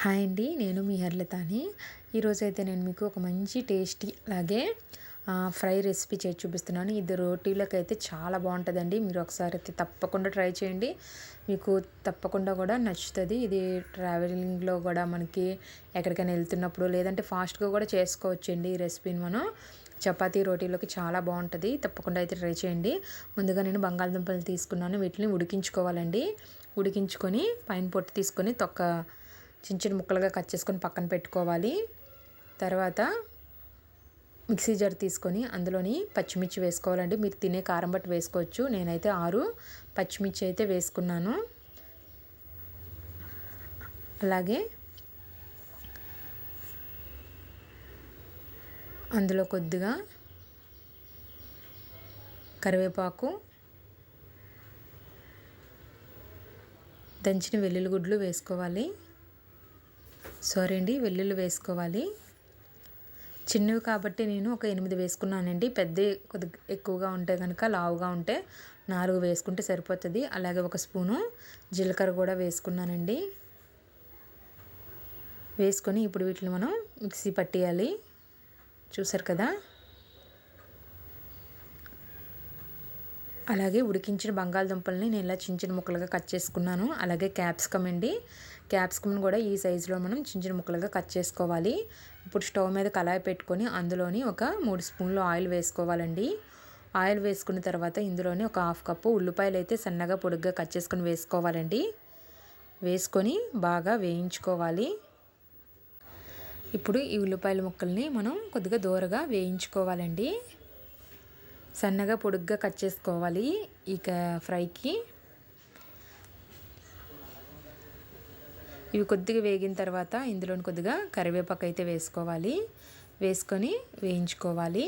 Hi అండి. నేను మీ హర్లతాని. ఈరోజైతే నేను మీకు ఒక మంచి టేస్టీ అలాగే ఫ్రై రెసిపీ చేసి చూపిస్తున్నాను. ఇది రోటీలకైతే చాలా బాగుంటుందండి. మీరు ఒకసారి అయితే తప్పకుండా ట్రై చేయండి. మీకు తప్పకుండా కూడా నచ్చుతుంది. ఇది ట్రావెలింగ్లో కూడా మనకి ఎక్కడికైనా వెళ్తున్నప్పుడు లేదంటే ఫాస్ట్గా కూడా చేసుకోవచ్చండి. ఈ రెసిపీని మనం చపాతీ రోటీలోకి చాలా బాగుంటుంది. తప్పకుండా అయితే ట్రై చేయండి. ముందుగా నేను బంగాళదుంపలు తీసుకున్నాను. వీటిని ఉడికించుకోవాలండి. ఉడికించుకొని పైన పొట్టు తీసుకొని తొక్క చిన్న చిన్న ముక్కలుగా కట్ చేసుకొని పక్కన పెట్టుకోవాలి. తర్వాత మిక్సీ జార్ తీసుకొని అందులోని పచ్చిమిర్చి వేసుకోవాలండి. మీరు తినే కారం బట్టి వేసుకోవచ్చు. నేనైతే 6 పచ్చిమిర్చి అయితే వేసుకున్నాను. అలాగే అందులో కొద్దిగా కరివేపాకు, దంచిన వెల్లుల్లి గుడ్లు వేసుకోవాలి. సారీ అండి, వెల్లుల్లి వేసుకోవాలి. చిన్నవి కాబట్టి నేను ఒక 8 వేసుకున్నానండి. పెద్ద కొద్దిగా ఎక్కువగా ఉంటే కనుక లావుగా ఉంటే 4 వేసుకుంటే సరిపోతుంది. అలాగే ఒక స్పూను జీలకర్ర కూడా వేసుకున్నానండి. వేసుకొని ఇప్పుడు వీటిని మనం మిక్సీ పట్టేయాలి. చూసారు కదా. అలాగే ఉడికించిన బంగాళదుంపల్ని నేను ఇలా చిన్న చిన్న ముక్కలుగా కట్ చేసుకున్నాను. అలాగే క్యాప్సికమ్ అండి. క్యాప్సికమ్ని కూడా ఈ సైజులో మనం చిన్న చిన్న ముక్కలుగా కట్ చేసుకోవాలి. ఇప్పుడు స్టవ్ మీద కళాయి పెట్టుకొని అందులోని ఒక 3 స్పూన్లు ఆయిల్ వేసుకోవాలండి. ఆయిల్ వేసుకున్న తర్వాత ఇందులోని ఒక 1/2 కప్పు ఉల్లిపాయలు అయితే సన్నగా పొడుగ్గా కట్ చేసుకొని వేసుకోవాలండి. వేసుకొని బాగా వేయించుకోవాలి. ఇప్పుడు ఈ ఉల్లిపాయల ముక్కల్ని మనం కొద్దిగా దూరగా వేయించుకోవాలండి. సన్నగా పొడుగ్గా కట్ చేసుకోవాలి ఈ ఫ్రైకి. ఇవి కొద్దిగా వేగిన తర్వాత ఇందులోని కొద్దిగా కరివేపాకు అయితే వేసుకోవాలి. వేసుకొని వేయించుకోవాలి.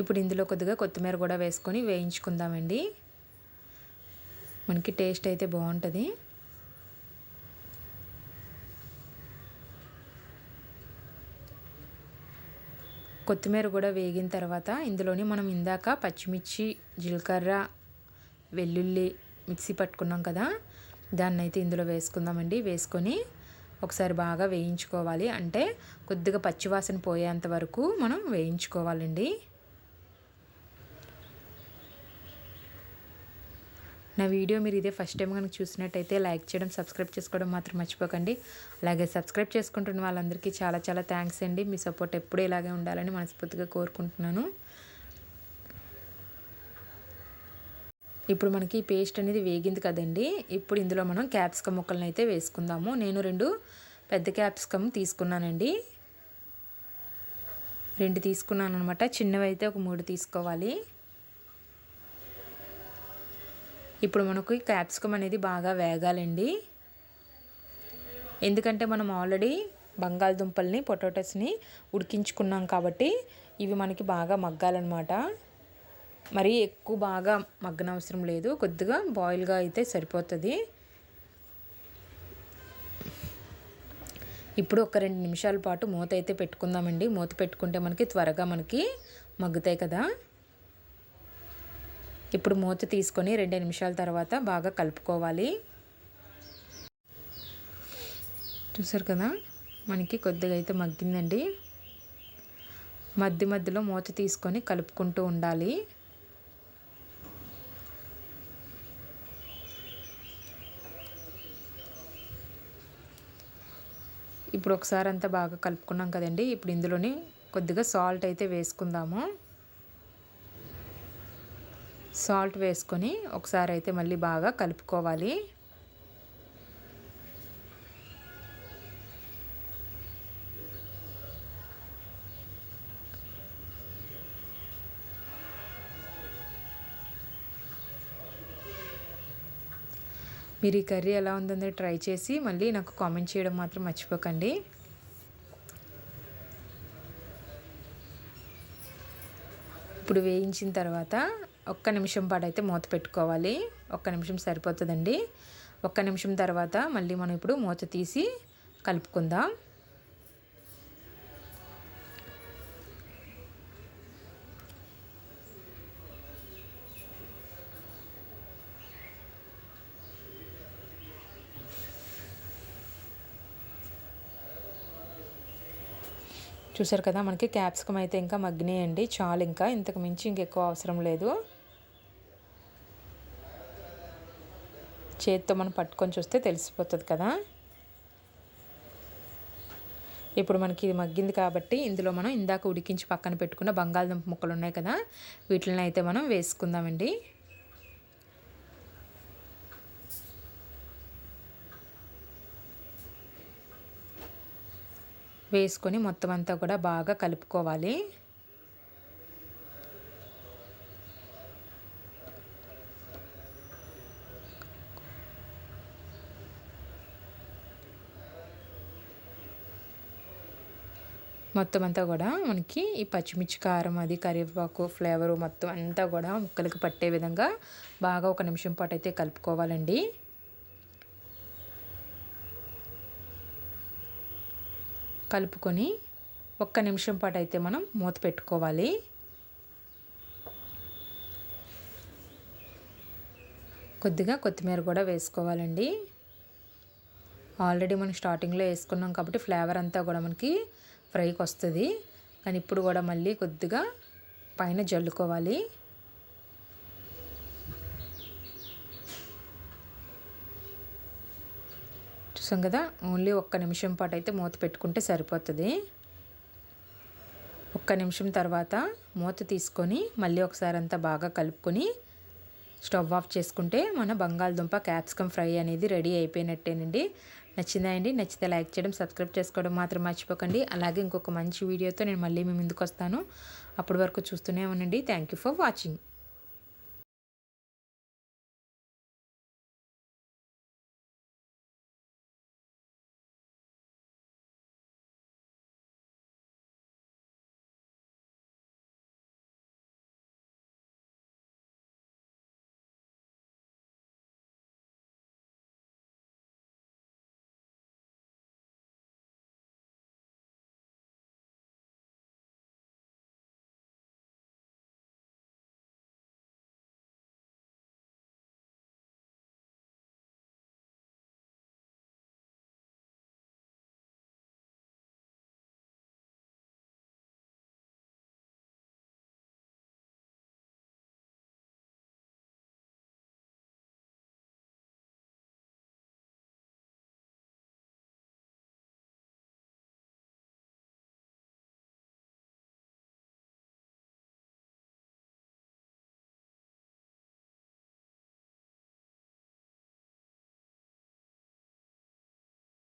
ఇప్పుడు ఇందులో కొద్దిగా కొత్తిమీర కూడా వేసుకొని వేయించుకుందామండి. మనకి టేస్ట్ అయితే బాగుంటుంది. కొత్తిమీర కూడా వేగిన తర్వాత ఇందులోని మనం ఇందాక పచ్చిమిర్చి, జీలకర్ర, వెల్లుల్లి మిక్సీ పట్టుకున్నాం కదా, దాన్ని అయితే ఇందులో వేసుకుందామండి. వేసుకొని ఒకసారి బాగా వేయించుకోవాలి. అంటే కొద్దిగా పచ్చివాసన పోయేంత వరకు మనం వేయించుకోవాలండి. నా వీడియో మీరు ఇదే ఫస్ట్ టైం కనుక చూసినట్టయితే లైక్ చేయడం, సబ్స్క్రైబ్ చేసుకోవడం మాత్రం మర్చిపోకండి. అలాగే సబ్స్క్రైబ్ చేసుకుంటున్న వాళ్ళందరికీ చాలా చాలా థ్యాంక్స్ అండి. మీ సపోర్ట్ ఎప్పుడూ ఇలాగే ఉండాలని మనస్ఫూర్తిగా కోరుకుంటున్నాను. ఇప్పుడు మనకి పేస్ట్ అనేది వేగింది కదండి. ఇప్పుడు ఇందులో మనం క్యాప్సికమ్ ముక్కలను అయితే వేసుకుందాము. నేను 2 పెద్ద క్యాప్సికమ్ తీసుకున్నానండి. 2 తీసుకున్నాను అనమాట. చిన్నవి అయితే ఒక 3 తీసుకోవాలి. ఇప్పుడు మనకు క్యాప్సికమ్ అనేది బాగా వేగాలండి. ఎందుకంటే మనం ఆల్రెడీ బంగాళదుంపల్ని, పొటాటోస్ని ఉడికించుకున్నాం కాబట్టి ఇవి మనకి బాగా మగ్గాలన్నమాట. మరి ఎక్కువ బాగా మగ్గనవసరం లేదు. కొద్దిగా బాయిల్గా అయితే సరిపోతుంది. ఇప్పుడు ఒక 2 నిమిషాల పాటు మూత అయితే పెట్టుకుందామండి. మూత పెట్టుకుంటే మనకి త్వరగా మగ్గుతాయి కదా. ఇప్పుడు మూత తీసుకొని 2 నిమిషాల తర్వాత బాగా కలుపుకోవాలి. చూసారు కదా, మనకి కొద్దిగా అయితే మగ్గిందండి. మధ్యలో మూత తీసుకొని కలుపుకుంటూ ఉండాలి. ఇప్పుడు ఒకసారి అంతా బాగా కలుపుకున్నాం కదండి. ఇప్పుడు ఇందులోని కొద్దిగా సాల్ట్ అయితే వేసుకుందాము. సాల్ట్ వేసుకొని ఒకసారి అయితే మళ్ళీ బాగా కలుపుకోవాలి. మీరు ఈ కర్రీ ఎలా ఉందో ట్రై చేసి మళ్ళీ నాకు కామెంట్ చేయడం మాత్రం మర్చిపోకండి. ఇప్పుడు వేయించిన తర్వాత 1 నిమిషం పాటు అయితే మూత పెట్టుకోవాలి. 1 నిమిషం సరిపోతుందండి. 1 నిమిషం తర్వాత మళ్ళీ మనం ఇప్పుడు మూత తీసి కలుపుకుందాం. చూసారు కదా, మనకి క్యాప్సికమ్ అయితే ఇంకా మగ్గినాయండి. చాలు, ఇంకా ఇంతకు మించి ఇంకెక్కువ అవసరం లేదు. చేతితో మనం పట్టుకొని చూస్తే తెలిసిపోతుంది కదా. ఇప్పుడు మనకి ఇది మగ్గింది కాబట్టి ఇందులో మనం ఇందాక ఉడికించి పక్కన పెట్టుకున్న బంగాళదుంప ముక్కలు ఉన్నాయి కదా, వీటిని అయితే మనం వేసుకుందామండి. వేసుకొని మొత్తం అంతా కూడా బాగా కలుపుకోవాలి. మొత్తం అంతా కూడా మనకి ఈ పచ్చిమిర్చి కారం, అది కరివేపాకు ఫ్లేవరు మొత్తం అంతా కూడా ముక్కలకి పట్టే విధంగా బాగా 1 నిమిషం పాటు అయితే కలుపుకోవాలండి. కలుపుకొని 1 నిమిషం పాటు అయితే మనం మూత పెట్టుకోవాలి. కొద్దిగా కొత్తిమీర కూడా వేసుకోవాలండి. ఆల్రెడీ మనం స్టార్టింగ్లో వేసుకున్నాం కాబట్టి ఫ్లేవర్ అంతా కూడా మనకి ఫ్రైకి వస్తుంది. కానీ ఇప్పుడు కూడా మళ్ళీ కొద్దిగా పైన జల్లుకోవాలి. చూసాం కదా, ఓన్లీ 1 నిమిషం పాటు అయితే మూత పెట్టుకుంటే సరిపోతుంది. 1 నిమిషం తర్వాత మూత తీసుకొని మళ్ళీ ఒకసారి అంతా బాగా కలుపుకొని స్టవ్ ఆఫ్ చేసుకుంటే మన బంగాళదుంప క్యాప్సికమ్ ఫ్రై అనేది రెడీ అయిపోయినట్టేనండి. నచ్చిందా అండి? నచ్చితే లైక్ చేయడం, సబ్స్క్రైబ్ చేసుకోవడం మాత్రం మర్చిపోకండి. అలాగే ఇంకొక మంచి వీడియోతో నేను మళ్ళీ మీ ముందుకు వస్తాను. అప్పటి వరకు చూస్తూనే ఉండండి. Thank you for watching.